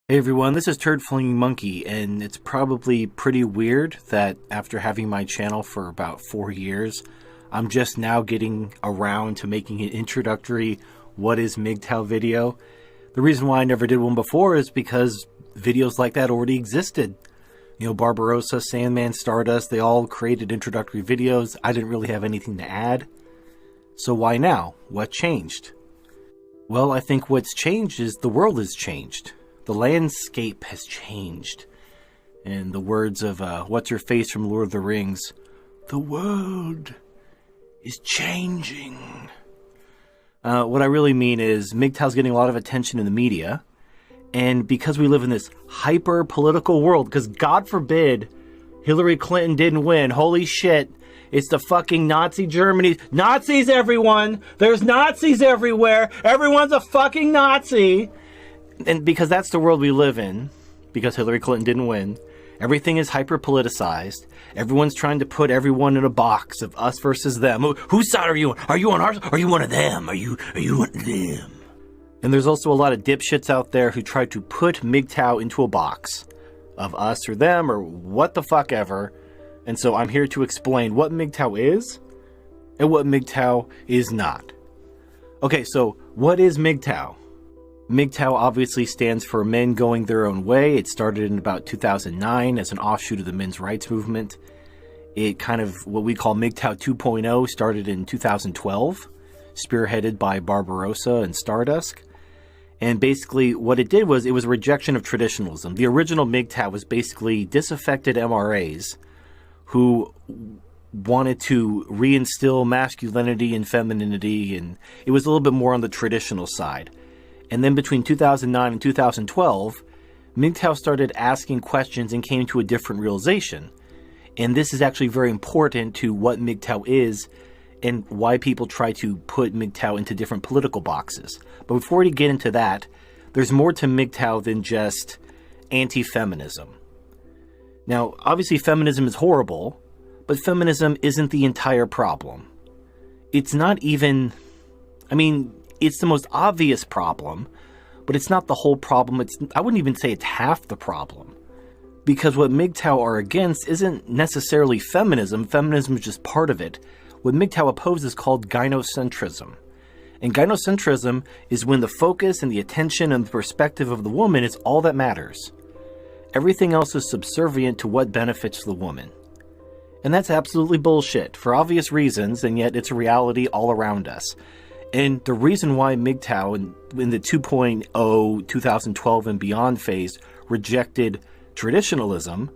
Hey everyone, this is Turd Flinging Monkey, and it's probably pretty weird that after having my channel for about 4 years, I'm just now getting around to making an introductory What is MGTOW video. The reason why I never did one before is because videos like that already existed. You know, Barbarossa, Sandman, Stardust, they all created introductory videos. I didn't really have anything to add. So why now? What changed? Well, I think what's changed is the world has changed. The landscape has changed. In the words of What's-Her-Face from Lord of the Rings, the world is changing. What I really mean is MGTOW's getting a lot of attention in the media. And because we live in this hyper-political world, because God forbid Hillary Clinton didn't win, holy shit, it's the fucking Nazi Germany. Nazis, everyone! There's Nazis everywhere! Everyone's a fucking Nazi! And because that's the world we live in, because Hillary Clinton didn't win, everything is hyper-politicized. Everyone's trying to put everyone in a box of us versus them. Whose side are you on? Are you on ours? Are you one of them? Are you one of them? And there's also a lot of dipshits out there who try to put MGTOW into a box of us or them or what the fuck ever. And so I'm here to explain what MGTOW is and what MGTOW is not. Okay, so what is MGTOW? MGTOW obviously stands for Men Going Their Own Way. It started in about 2009 as an offshoot of the men's rights movement. It kind of, what we call MGTOW 2.0, started in 2012, spearheaded by Barbarossa and Stardust. And basically what it did was, it was a rejection of traditionalism. The original MGTOW was basically disaffected MRAs who wanted to reinstill masculinity and femininity, and it was a little bit more on the traditional side. And then between 2009 and 2012, MGTOW started asking questions and came to a different realization. And this is actually very important to what MGTOW is and why people try to put MGTOW into different political boxes. But before we get into that, there's more to MGTOW than just anti-feminism. Now, obviously feminism is horrible, but feminism isn't the entire problem. It's not even, it's the most obvious problem, but it's not the whole problem. I wouldn't even say it's half the problem. Because what MGTOW are against isn't necessarily feminism. Feminism is just part of it. What MGTOW opposes is called gynocentrism. And gynocentrism is when the focus and the attention and the perspective of the woman is all that matters. Everything else is subservient to what benefits the woman. And that's absolutely bullshit for obvious reasons, and yet it's a reality all around us. And the reason why MGTOW in the 2.0, 2012 and beyond phase rejected traditionalism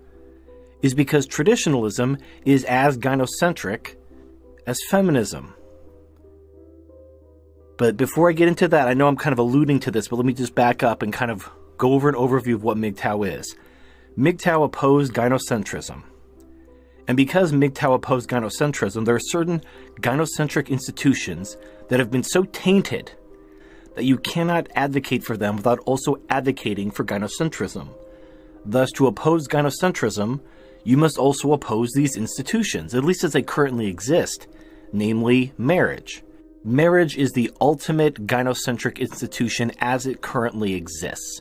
is because traditionalism is as gynocentric as feminism. But before I get into that, I know I'm kind of alluding to this, but let me just back up and kind of go over an overview of what MGTOW is. MGTOW opposed gynocentrism. And because MGTOW opposed gynocentrism, there are certain gynocentric institutions that have been so tainted that you cannot advocate for them without also advocating for gynocentrism. Thus, to oppose gynocentrism, you must also oppose these institutions, at least as they currently exist, namely marriage. Marriage is the ultimate gynocentric institution as it currently exists.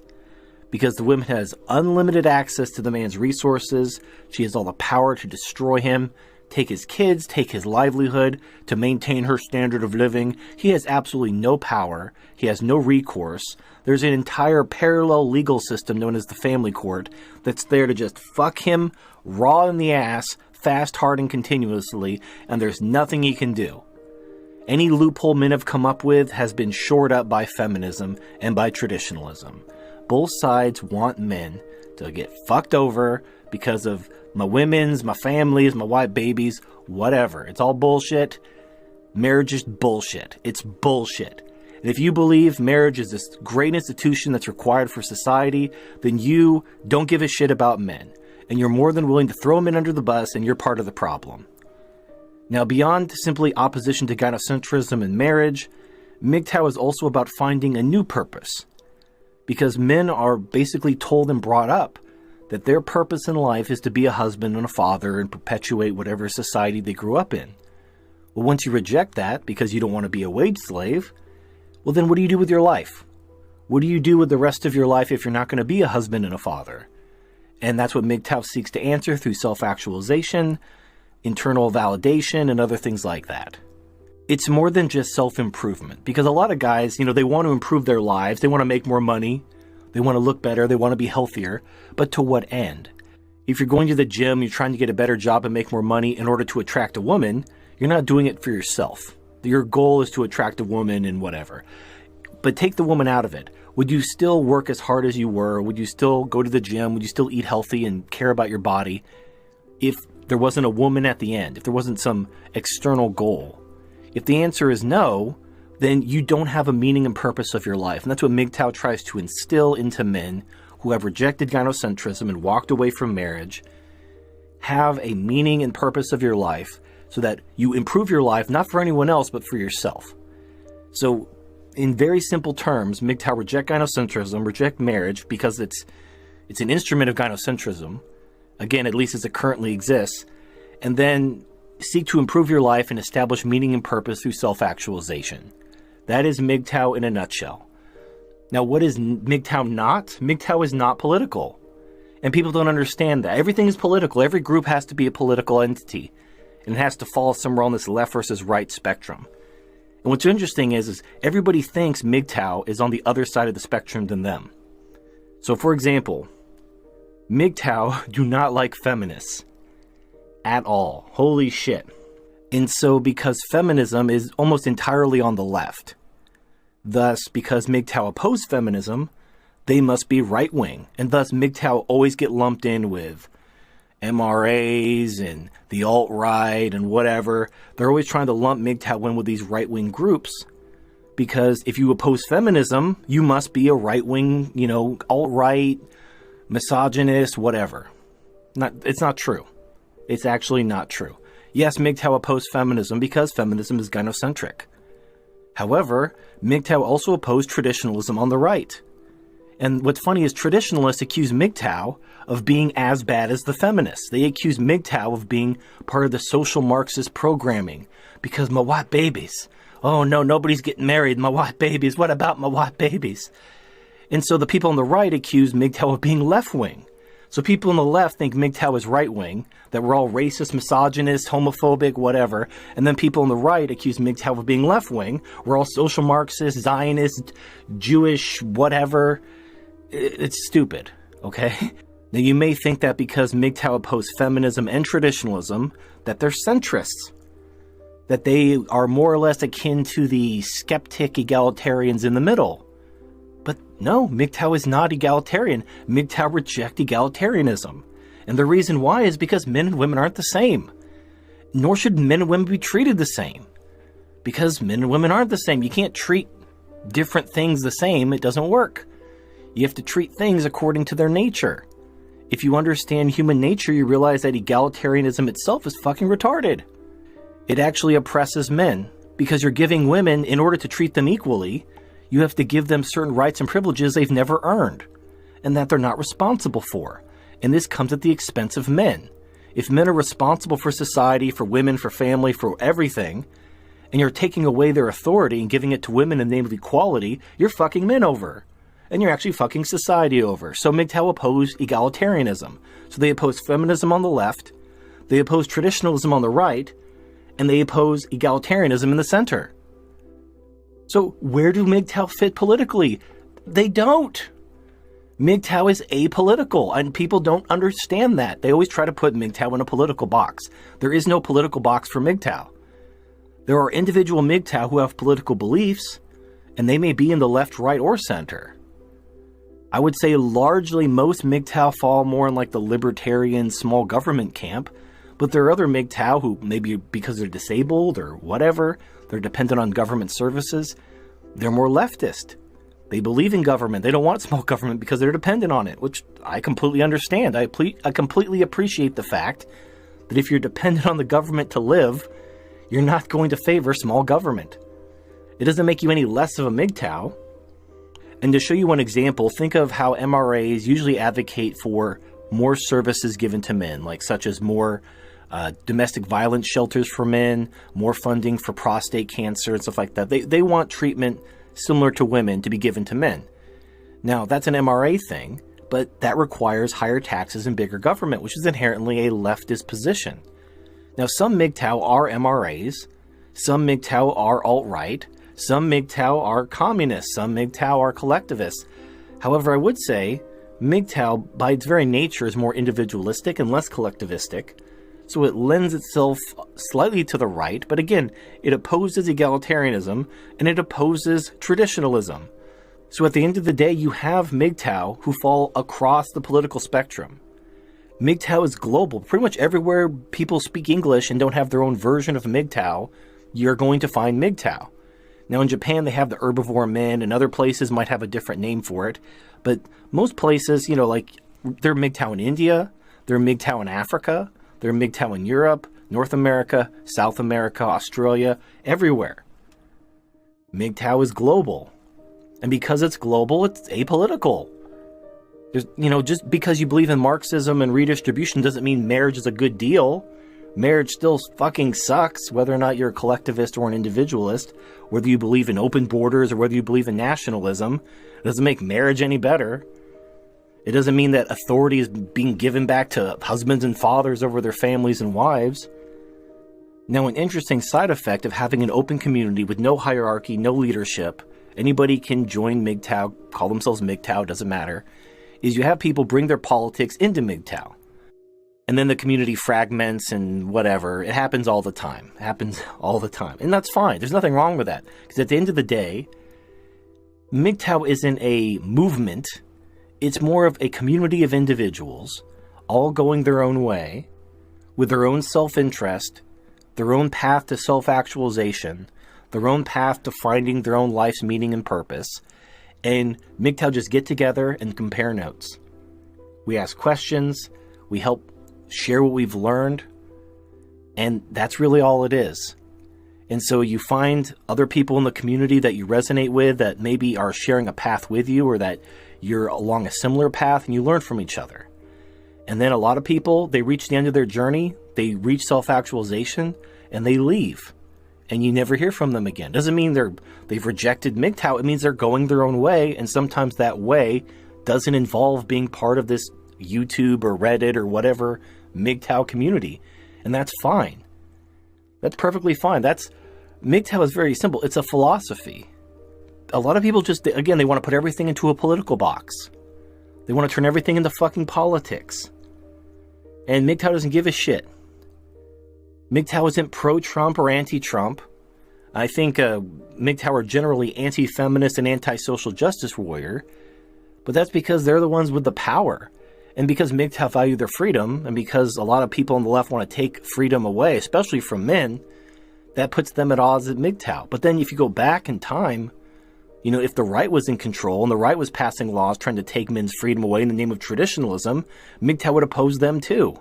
Because the woman has unlimited access to the man's resources, she has all the power to destroy him, take his kids, take his livelihood, to maintain her standard of living. He has absolutely no power. He has no recourse. There's an entire parallel legal system known as the family court that's there to just fuck him raw in the ass, fast, hard, and continuously, and there's nothing he can do. Any loophole men have come up with has been shored up by feminism and by traditionalism. Both sides want men to get fucked over because of my women's, my families, my white babies, whatever. It's all bullshit. Marriage is bullshit. It's bullshit. And if you believe marriage is this great institution that's required for society, then you don't give a shit about men. And you're more than willing to throw men under the bus, and you're part of the problem. Now, beyond simply opposition to gynocentrism in marriage, MGTOW is also about finding a new purpose. Because men are basically told and brought up that their purpose in life is to be a husband and a father and perpetuate whatever society they grew up in. Well, once you reject that because you don't want to be a wage slave, well, then what do you do with your life? What do you do with the rest of your life if you're not going to be a husband and a father? And that's what MGTOW seeks to answer through self-actualization, internal validation, and other things like that. It's more than just self-improvement, because a lot of guys, they want to improve their lives, they want to make more money, they want to look better, they want to be healthier, but to what end? If you're going to the gym, you're trying to get a better job and make more money in order to attract a woman, you're not doing it for yourself. Your goal is to attract a woman and whatever. But take the woman out of it. Would you still work as hard as you were? Would you still go to the gym? Would you still eat healthy and care about your body if there wasn't a woman at the end, if there wasn't some external goal? If the answer is no, then you don't have a meaning and purpose of your life. And that's what MGTOW tries to instill into men who have rejected gynocentrism and walked away from marriage. Have a meaning and purpose of your life so that you improve your life, not for anyone else, but for yourself. So, in very simple terms, MGTOW reject gynocentrism, reject marriage, because it's an instrument of gynocentrism, again, at least as it currently exists, and then seek to improve your life and establish meaning and purpose through self-actualization. That is MGTOW in a nutshell. Now, what is MGTOW not? MGTOW is not political. And people don't understand that. Everything is political. Every group has to be a political entity. And it has to fall somewhere on this left versus right spectrum. And what's interesting is everybody thinks MGTOW is on the other side of the spectrum than them. So, for example, MGTOW do not like feminists at all. Holy shit. And so because feminism is almost entirely on the left, thus because MGTOW oppose feminism, they must be right-wing. And thus MGTOW always get lumped in with MRAs and the alt-right and whatever. They're always trying to lump MGTOW in with these right-wing groups, because if you oppose feminism, you must be a right-wing, alt-right, misogynist, whatever. It's not true. It's actually not true. Yes, MGTOW oppose feminism because feminism is gynocentric. However, MGTOW also oppose traditionalism on the right. And what's funny is traditionalists accuse MGTOW of being as bad as the feminists. They accuse MGTOW of being part of the social Marxist programming because my white babies. Oh no, nobody's getting married. My white babies. What about my white babies? And so the people on the right accuse MGTOW of being left-wing. So people on the left think MGTOW is right-wing, that we're all racist, misogynist, homophobic, whatever. And then people on the right accuse MGTOW of being left-wing. We're all social Marxist, Zionist, Jewish, whatever. It's stupid, okay? Now you may think that because MGTOW oppose feminism and traditionalism, that they're centrists. That they are more or less akin to the skeptic egalitarians in the middle. But no, MGTOW is not egalitarian. MGTOW reject egalitarianism. And the reason why is because men and women aren't the same. Nor should men and women be treated the same. Because men and women aren't the same. You can't treat different things the same. It doesn't work. You have to treat things according to their nature. If you understand human nature, you realize that egalitarianism itself is fucking retarded. It actually oppresses men. Because you're giving women, in order to treat them equally, you have to give them certain rights and privileges they've never earned, and that they're not responsible for. And this comes at the expense of men. If men are responsible for society, for women, for family, for everything, and you're taking away their authority and giving it to women in the name of equality, you're fucking men over. And you're actually fucking society over. So MGTOW oppose egalitarianism. So they oppose feminism on the left, they oppose traditionalism on the right, and they oppose egalitarianism in the center. So where do MGTOW fit politically? They don't. MGTOW is apolitical, and people don't understand that. They always try to put MGTOW in a political box. There is no political box for MGTOW. There are individual MGTOW who have political beliefs, and they may be in the left, right, or center. I would say largely most MGTOW fall more in like the libertarian small government camp, but there are other MGTOW who maybe because they're disabled or whatever, they're dependent on government services, they're more leftist. They believe in government. They don't want small government because they're dependent on it, which I completely understand. I completely appreciate the fact that if you're dependent on the government to live, you're not going to favor small government. It doesn't make you any less of a MGTOW. And to show you one example, think of how MRAs usually advocate for more services given to men, like such as more domestic violence shelters for men, more funding for prostate cancer and stuff like that. They want treatment similar to women to be given to men. Now, that's an MRA thing, but that requires higher taxes and bigger government, which is inherently a leftist position. Now, some MGTOW are MRAs, some MGTOW are alt-right, some MGTOW are communists, some MGTOW are collectivists. However, I would say MGTOW, by its very nature, is more individualistic and less collectivistic, so it lends itself slightly to the right, but again, it opposes egalitarianism and it opposes traditionalism. So at the end of the day, you have MGTOW who fall across the political spectrum. MGTOW is global. Pretty much everywhere people speak English and don't have their own version of MGTOW, you're going to find MGTOW. Now in Japan, they have the herbivore men, and other places might have a different name for it. But most places, like they're MGTOW in India, they're MGTOW in Africa, they're MGTOW in Europe, North America, South America, Australia, everywhere. MGTOW is global. And because it's global, it's apolitical. Just because you believe in Marxism and redistribution doesn't mean marriage is a good deal. Marriage still fucking sucks, whether or not you're a collectivist or an individualist. Whether you believe in open borders or whether you believe in nationalism, it doesn't make marriage any better. It doesn't mean that authority is being given back to husbands and fathers over their families and wives. Now, an interesting side effect of having an open community with no hierarchy, no leadership, anybody can join MGTOW, call themselves MGTOW, doesn't matter, is you have people bring their politics into MGTOW. And then the community fragments and whatever. It happens all the time. And that's fine. There's nothing wrong with that. Because at the end of the day, MGTOW isn't a movement. It's more of a community of individuals, all going their own way, with their own self-interest, their own path to self-actualization, their own path to finding their own life's meaning and purpose. And MGTOW just get together and compare notes. We ask questions, we help share what we've learned, and that's really all it is. And so you find other people in the community that you resonate with that maybe are sharing a path with you or that you're along a similar path, and you learn from each other. And then a lot of people, they reach the end of their journey, they reach self-actualization, and they leave. And you never hear from them again. Doesn't mean they've rejected MGTOW. It means they're going their own way, and sometimes that way doesn't involve being part of this YouTube or Reddit or whatever MGTOW community. And that's fine. That's perfectly fine. MGTOW is very simple. It's a philosophy. A lot of people they want to put everything into a political box. They want to turn everything into fucking politics. And MGTOW doesn't give a shit. MGTOW isn't pro-Trump or anti-Trump. I think MGTOW are generally anti-feminist and anti-social justice warrior. But that's because they're the ones with the power. And because MGTOW value their freedom, and because a lot of people on the left want to take freedom away, especially from men, that puts them at odds with MGTOW. But then if you go back in time, if the right was in control and the right was passing laws trying to take men's freedom away in the name of traditionalism, MGTOW would oppose them too.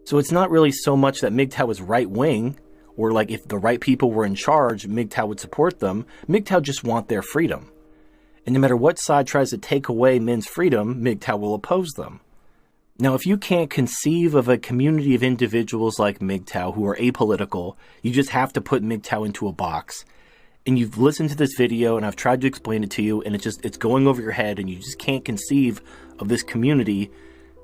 So it's not really so much that MGTOW is right-wing, or like if the right people were in charge, MGTOW would support them. MGTOW just want their freedom. And no matter what side tries to take away men's freedom, MGTOW will oppose them. Now, if you can't conceive of a community of individuals like MGTOW who are apolitical, you just have to put MGTOW into a box. And you've listened to this video and I've tried to explain it to you, and it's going over your head, and you just can't conceive of this community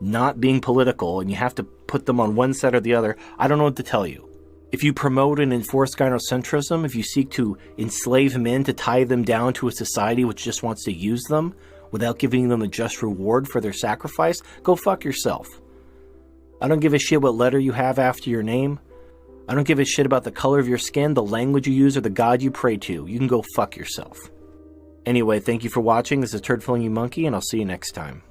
not being political, and you have to put them on one side or the other. I don't know what to tell you. If you promote and enforce gynocentrism, if you seek to enslave men to tie them down to a society which just wants to use them without giving them a just reward for their sacrifice, go fuck yourself. I don't give a shit what letter you have after your name. I don't give a shit about the color of your skin, the language you use, or the God you pray to. You can go fuck yourself. Anyway, thank you for watching. This is Turd Flinging Monkey, and I'll see you next time.